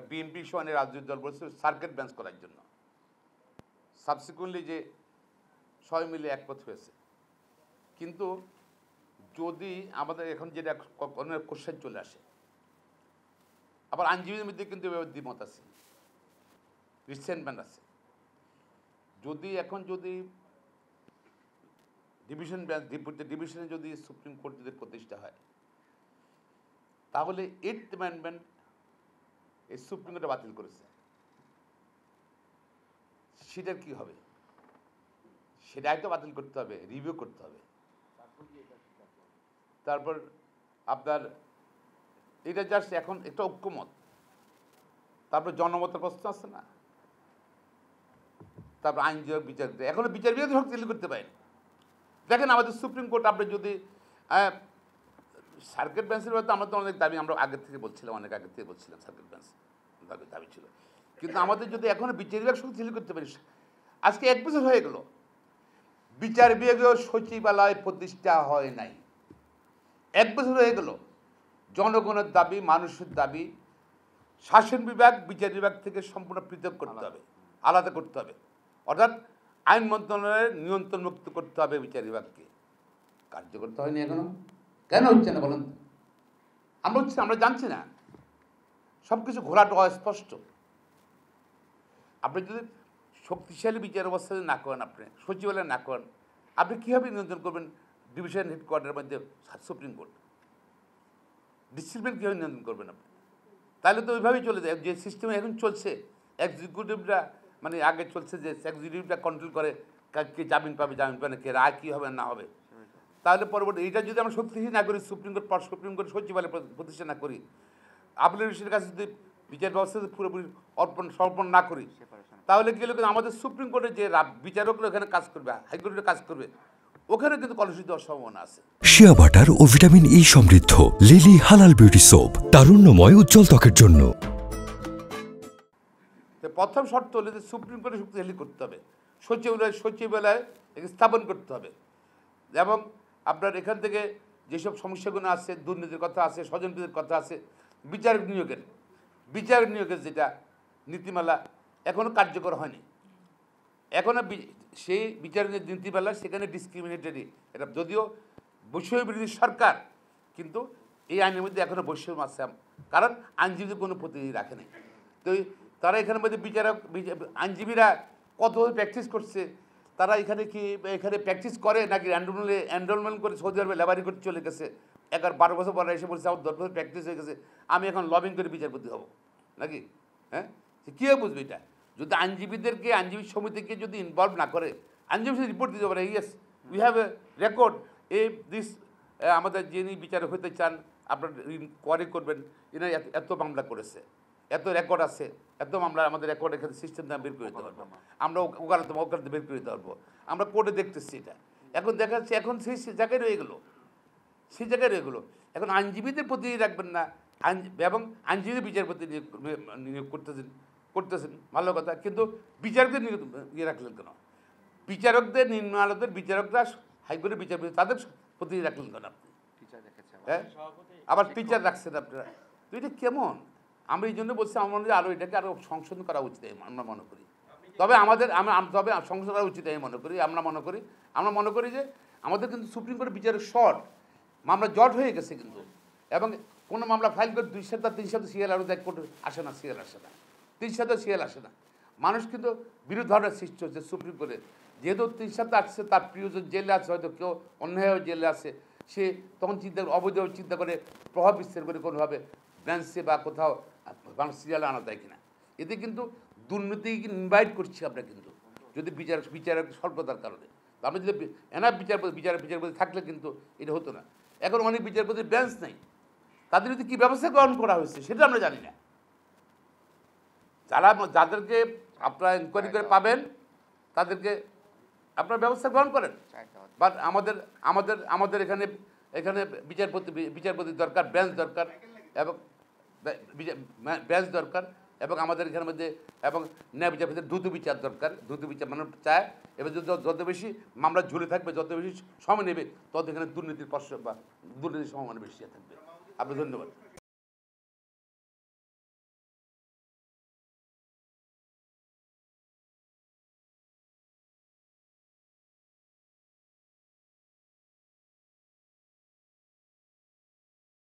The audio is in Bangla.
বিএনপি সহ রাজনৈতিক দল বলেছিল সার্কিট বেঞ্চ করার জন্য। সাবসিকুয়েন্টলি যে সবাই মিলে একমত হয়েছে। কিন্তু যদি আমাদের এখন যেটা অনেক কোশ্চেন চলে আসে, আবার আইনজীবীদের মধ্যে কিন্তু এভাবে দ্বিমত আছে, রিসেন্টমেন্ট আছে। যদি ডিভিশন বেঞ্চ ডিভিশনে যদি সুপ্রিম কোর্ট যদি প্রতিষ্ঠা হয়, তাহলে 8th অ্যামেন্ডমেন্ট এই সুপ্রিম কোর্টে বাতিল করেছে, সেটার কি হবে? সেটা একটা বাতিল করতে হবে, রিভিউ করতে হবে। তারপর আপনার এটা জাস্ট এখন একটা ঐক্যমত। তারপর জনমতের প্রশ্ন আছে না, তারপর আইনজীবী বিচারক, এখনো বিচার বিভাগ শক্তিশালী করতে পারেনি। দেখেন আমাদের সুপ্রিম কোর্ট, আপনি যদি সার্কিট বেঞ্চের ব্যাপারে আমরা তো অনেক দাবি, আমরা আগের থেকে বলছিলাম, অনেক আগের থেকে বলছিলাম সার্কিট বেঞ্চ দাবি ছিল। কিন্তু আমাদের যদি এখনো বিচার বিভাগ শক্তিশালী করতে পারি, আজকে 1 বছর হয়ে গেল বিচার বিভাগীয় সচিবালয় প্রতিষ্ঠা হয় নাই। 1 বছর হয়ে গেল। জনগণের দাবি, মানুষের দাবি, শাসন বিভাগ বিচার বিভাগ থেকে সম্পূর্ণ পৃথক করতে হবে, আলাদা করতে হবে। অর্থাৎ আইন মন্ত্রণালয়ের নিয়ন্ত্রণ মুক্ত করতে হবে বিচার বিভাগকে। কার্যকর তো হয়নি এখনো। কেন হচ্ছে না বলেন? আমরা জানছি না, সব কিছু ঘোলাটা অস্পষ্ট। আপনি যদি শক্তিশালী বিচার ব্যবস্থা না করেন, আপনি সচিবালয় না করেন, আপনি কীভাবে নিয়ন্ত্রণ করবেন ডিভিশন হেডকোয়ার্টারের মধ্যে সুপ্রিম কোর্ট? ডিসিপ্লিন কীভাবে নিয়ন্ত্রণ করবেন আপনি? তাহলে তো ওইভাবেই চলে যায়। যে সিস্টেমে এখন চলছে, এক্সিকিউটিভরা মানে আগে চলছে যে এক্সিকিউটিভটা কন্ট্রোল করে কে জামিন পাবে, জামিন পাবে না, কে রায় কী হবে না হবে। তাহলে পরবর্তী এইটা যদি আমরা শক্তিশালী না করি, সুপ্রিম কোর্ট সচিবালয় প্রতিষ্ঠা না করি, আপিলের কাছে যদি বিচার ব্যবস্থা পুরোপুরি সমর্পণ না করি, তাহলে কি হলো, আমাদের সুপ্রিম কোর্টের যে বিচারকরা এখানে কাজ করবে, হাইকোর্টে কাজ করবে, ওখানে কিন্তু কলুষিত হওয়ার সম্ভাবনা আছে। শিয়া বাটার ও ভিটামিন ই সমৃদ্ধ লিলি হালাল বিউটি সোপ, তারুণ্যময় উজ্জ্বল ত্বকের জন্য। প্রথম শর্ত হলে যে সুপ্রিম কোর্টে শক্তিশালী করতে হবে, সচিবালয় স্থাপন করতে হবে। এবং আপনার এখান থেকে যেসব সমস্যাগুলো আছে, দুর্নীতির কথা আছে, স্বজনপ্রীতির কথা আছে, বিচারক নিয়োগের যেটা নীতিমালা এখনও কার্যকর হয়নি। এখনও সেই বিচারকের নীতিমালা সেখানে ডিসক্রিমিনেটরি, এটা যদিও বৈষম্য বিরোধী সরকার, কিন্তু এই আইনের মধ্যে এখনও বৈষম্য আছে, কারণ আইনজীবীদের কোনো প্রতিনিধি রাখেনি। তো তারা এখানের মধ্যে আইনজীবীরা কতভাবে প্র্যাকটিস করছে, তারা এখানে প্র্যাকটিস করে নাকি এনরোলমেন্ট করে সৌদি আরবে লেবারি করতে চলে গেছে, 11-12 বছর পরে এসে বলছে আমার 10 বছর প্র্যাকটিস হয়ে গেছে, আমি এখন লবিং করে বিচারপতি হব নাকি? হ্যাঁ, কীভাবে বুঝবে এটা? যদি আইনজীবী সমিতিকে যদি ইনভলভ না করে, আইনজীবী রিপোর্ট দিতে পারে, yes we have a record, আমাদের যিনি বিচারক হতে চান আপনার কোয়ারি করবেন, এরা এত মামলা করেছে, এত রেকর্ড আছে, এত মামলা, আমাদের রেকর্ড এখানে সিস্টেম বের করে দিতে পারবো, আমরা ওকালতে বের করে দিতে পারবো, আমরা কোর্টে দেখতেছি এটা। এখন দেখা যাচ্ছে এখন সেই জায়গায় রয়ে গেলো, এখন আইনজীবীদের প্রতিনিধি রাখবেন না, এবং আইনজীবী বিচারপতি নিয়োগ করতেছেন ভালো কথা, কিন্তু বিচারকদের নিয়ে রাখলেন কেন? বিচারকদের, নিম্ন আদালতের বিচারকরা, হাইকোর্টের বিচারপতি, তাদের প্রতিনিধি রাখলেন কেন আপনি? হ্যাঁ, আবার টিচার রাখছেন আপনারা, তো এটা কেমন? আমরা এই জন্য বলছি, আমার মনে হয় আরও এটাকে আরও সংশোধন করা উচিত আমরা মনে করি। তবে সংশোধন করা উচিত আমি মনে করি। আমরা মনে করি যে আমাদের কিন্তু সুপ্রিম কোর্টের বিচারের মামলা জট হয়ে গেছে কিন্তু, এবং কোনো মামলা ফাইল করে 2 সপ্তাহ 3 সপ্তাহ সিএল আরও দেখ কোর্টে আসে না, 3 সপ্তাহ সিএল আসে না। মানুষ কিন্তু বিরোধ ধারণার সৃষ্টি হচ্ছে সুপ্রিম কোর্টে, যেহেতু 3 সপ্তাহ আসছে, তার প্রিয়জন জেলে আছে, হয়তো কেউ অন্যায় জেলে আছে, সে তখন অবৈধভাবে চিন্তা করে প্রভাব বিস্তার করে কোনোভাবে বেঞ্চে বা কোথাও সিরিয়ালে আনা যায় কিনা। এতে কিন্তু দুর্নীতি ইনভাইট করছি আমরা, কিন্তু যদি বিচারক স্বল্পতার কারণে। আমরা যদি এনাফ বিচারপতি থাকলে কিন্তু এটা হতো না। এখন অনেক বিচারপতির বেঞ্চ নেই, তাদের যদি কী ব্যবস্থা গ্রহণ করা হয়েছে সেটা আমরা জানি না। যাদেরকে আপনারা ইনকোয়ারি করে পাবেন, তাদেরকে আপনারা ব্যবস্থা গ্রহণ করেন। বাট আমাদের এখানে বিচারপতি দরকার, বেঞ্চ দরকার, এবং আমাদের এখানের মধ্যে এবং ন্যায় বিচারপতির দ্রুত বিচার দরকার। দ্রুত বিচার মানুষ চায়, এবার যত বেশি মামলা ঝুলে থাকবে, যত বেশি সময় নেবে, তত এখানে দুর্নীতির সম্ভাবনা বেশি থাকবে। আপনি ধন্যবাদ।